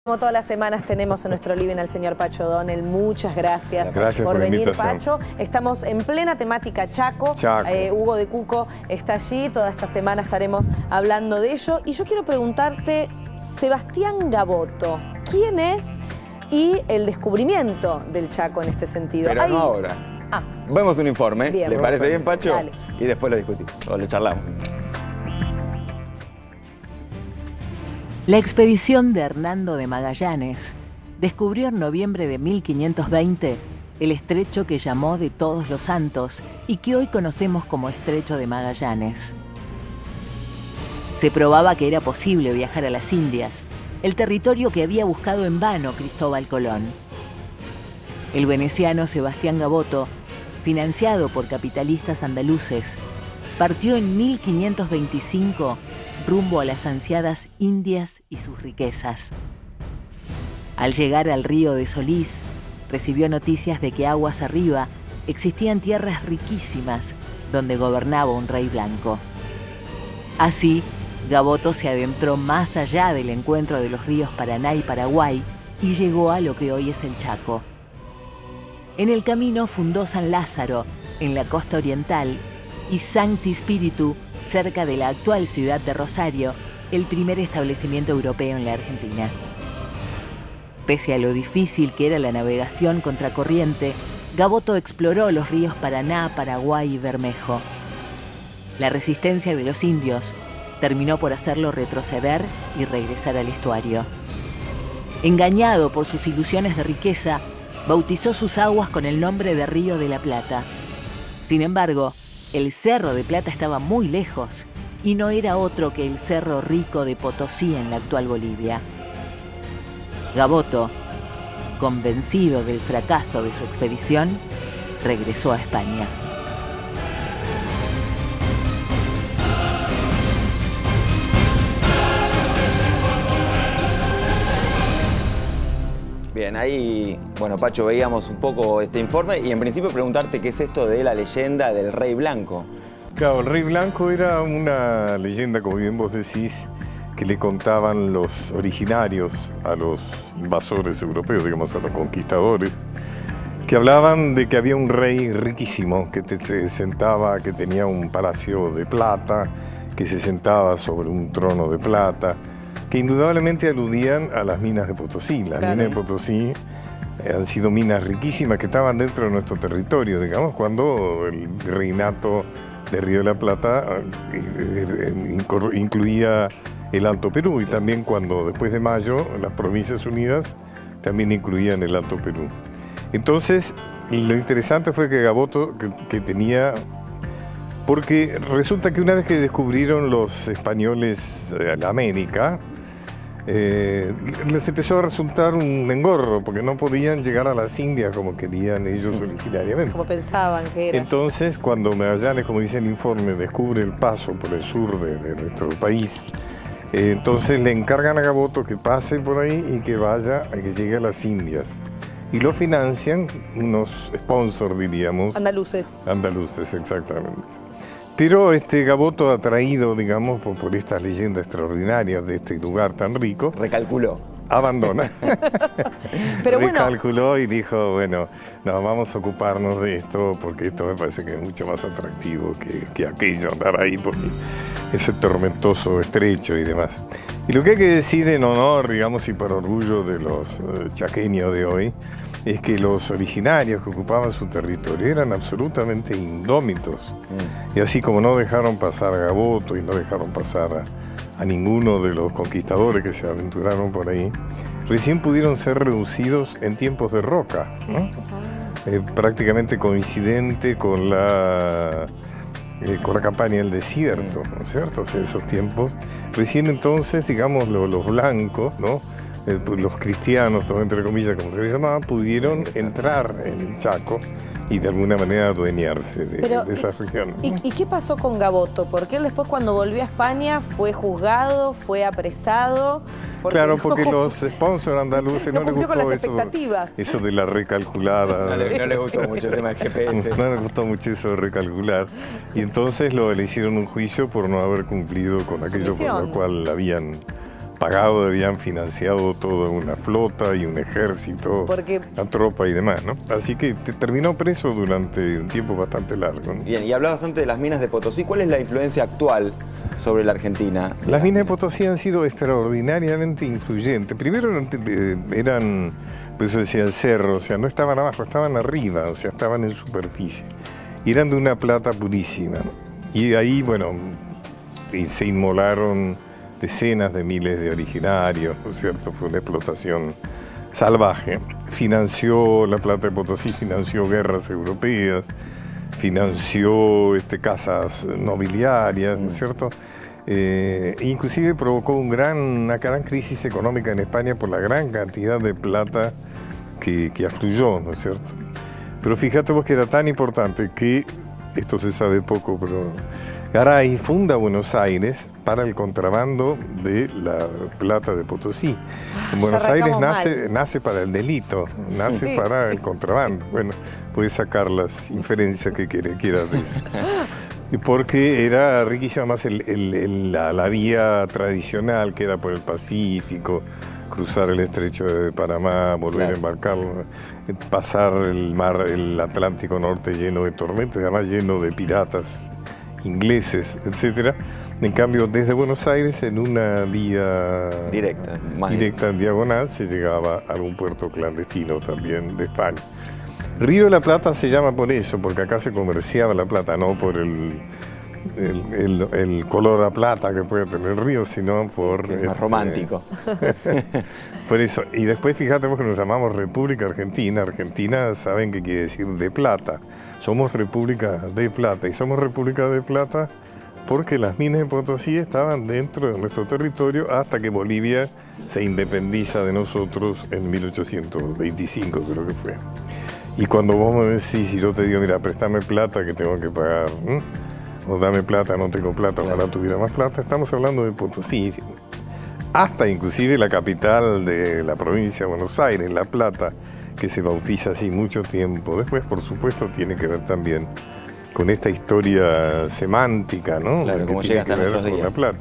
Como todas las semanas tenemos en nuestro living al señor Pacho O'Donnell. Muchas gracias por venir, Pacho. Estamos en plena temática Chaco. Hugo de Cuco está allí. Toda esta semana estaremos hablando de ello. Y yo quiero preguntarte, Sebastián Gaboto, ¿quién es y el descubrimiento del Chaco en este sentido? Pero no ahora. Vemos un informe. Bien, ¿Le parece bien, Pacho? Dale. Y después lo discutimos, o lo charlamos. La expedición de Hernando de Magallanes descubrió en noviembre de 1520 el estrecho que llamó de Todos los Santos y que hoy conocemos como Estrecho de Magallanes. Se probaba que era posible viajar a las Indias, el territorio que había buscado en vano Cristóbal Colón. El veneciano Sebastián Gaboto, financiado por capitalistas andaluces, partió en 1525 rumbo a las ansiadas Indias y sus riquezas. Al llegar al río de Solís, recibió noticias de que aguas arriba existían tierras riquísimas donde gobernaba un rey blanco. Así, Gaboto se adentró más allá del encuentro de los ríos Paraná y Paraguay y llegó a lo que hoy es el Chaco. En el camino fundó San Lázaro, en la costa oriental, y Sancti Spiritu, cerca de la actual ciudad de Rosario, el primer establecimiento europeo en la Argentina. Pese a lo difícil que era la navegación contracorriente, Gaboto exploró los ríos Paraná, Paraguay y Bermejo. La resistencia de los indios terminó por hacerlo retroceder y regresar al estuario. Engañado por sus ilusiones de riqueza, bautizó sus aguas con el nombre de Río de la Plata. Sin embargo, el Cerro de Plata estaba muy lejos y no era otro que el Cerro Rico de Potosí en la actual Bolivia. Gaboto, convencido del fracaso de su expedición, regresó a España. Bien, ahí, bueno, Pacho, veíamos un poco este informe y en principio preguntarte qué es esto de la leyenda del Rey Blanco. Claro, el Rey Blanco era una leyenda, como bien vos decís, que le contaban los originarios a los invasores europeos, digamos, a los conquistadores, que hablaban de que había un rey riquísimo que se sentaba, que tenía un palacio de plata, que se sentaba sobre un trono de plata, que indudablemente aludían a las minas de Potosí. Las minas de Potosí han sido minas riquísimas que estaban dentro de nuestro territorio, digamos, cuando el reinato de Río de la Plata incluía el Alto Perú, y también cuando después de Mayo las Provincias Unidas también incluían el Alto Perú. Entonces, lo interesante fue que Gaboto, que tenía... Porque resulta que una vez que descubrieron los españoles la América, les empezó a resultar un engorro, porque no podían llegar a las Indias como querían ellos originariamente. Como pensaban que era. Entonces, cuando Magallanes, como dice el informe, descubre el paso por el sur de nuestro país, entonces le encargan a Gaboto que pase por ahí y que vaya, que llegue a las Indias. Y lo financian unos sponsors, diríamos. Andaluces. Andaluces, exactamente. Pero Gaboto, atraído, digamos, por estas leyendas extraordinarias de este lugar tan rico, recalculó. Abandona. Pero recalculó y dijo, bueno, no, vamos a ocuparnos de esto porque esto me parece que es mucho más atractivo que aquello, andar ahí por ese tormentoso estrecho y demás. Y lo que hay que decir en honor, digamos, y por orgullo de los chaqueños de hoy, es que los originarios que ocupaban su territorio eran absolutamente indómitos. Y así como no dejaron pasar a Gaboto y no dejaron pasar a ninguno de los conquistadores que se aventuraron por ahí, recién pudieron ser reducidos en tiempos de Roca, ¿no? Prácticamente coincidente con la campaña del desierto, ¿no es cierto? O sea, esos tiempos. Recién entonces, digamos, los blancos, ¿no? Los cristianos, todo entre comillas, como se les llamaba, pudieron entrar en el Chaco y de alguna manera adueñarse de esa región. ¿Y qué pasó con Gaboto? Porque él después, cuando volvió a España, fue juzgado, fue apresado. Claro, porque los sponsors andaluces no les gustó eso de la recalculada. No les gustó mucho el tema del GPS. No les gustó mucho eso de recalcular. Y entonces le hicieron un juicio por no haber cumplido con aquello por lo cual habían pagado, habían financiado toda una flota y un ejército, la tropa y demás, ¿no? Así que terminó preso durante un tiempo bastante largo, ¿no? Bien, y hablaba bastante de las minas de Potosí. ¿Cuál es la influencia actual sobre la Argentina? Las minas de Potosí han sido extraordinariamente influyentes. Primero eran, pues eso decía, el cerro, o sea, no estaban abajo, estaban arriba, o sea, estaban en superficie. Y eran de una plata purísima, ¿no? Y ahí, bueno, se inmolaron decenas de miles de originarios, ¿no es cierto? Fue una explotación salvaje. Financió, la plata de Potosí financió guerras europeas, financió casas nobiliarias, ¿no es cierto? Inclusive provocó una gran crisis económica en España por la gran cantidad de plata que afluyó, ¿no es cierto? Pero fíjate vos que era tan importante que, esto se sabe poco, pero Garay funda Buenos Aires para el contrabando de la plata de Potosí. En Buenos Aires nace para el delito, nace para el contrabando. Bueno, puedes sacar las inferencias que quieras de eso. Porque era riquísima más la vía tradicional que era por el Pacífico, cruzar el estrecho de Panamá, volver a embarcar, pasar el Atlántico Norte lleno de tormentas, además lleno de piratas ingleses, etcétera. En cambio, desde Buenos Aires, en una vía directa en diagonal, se llegaba a algún puerto clandestino también de España. Río de la Plata se llama por eso, porque acá se comerciaba la plata, no por el color a plata que puede tener el río, sino por... Es más romántico. Por eso. Y después fíjate vos que nos llamamos República Argentina. Argentina, saben qué quiere decir de plata. Somos República de Plata. Y somos República de Plata porque las minas de Potosí estaban dentro de nuestro territorio hasta que Bolivia se independiza de nosotros en 1825, creo que fue. Y cuando vos me decís, si yo te digo, mira, préstame plata que tengo que pagar, o dame plata, no tengo plata, ojalá tuviera más plata, estamos hablando de Potosí. Hasta inclusive la capital de la provincia de Buenos Aires, La Plata, que se bautiza así mucho tiempo. Después, por supuesto, tiene que ver también con esta historia semántica, ¿no? Claro, cómo llega hasta nuestros días. La Plata.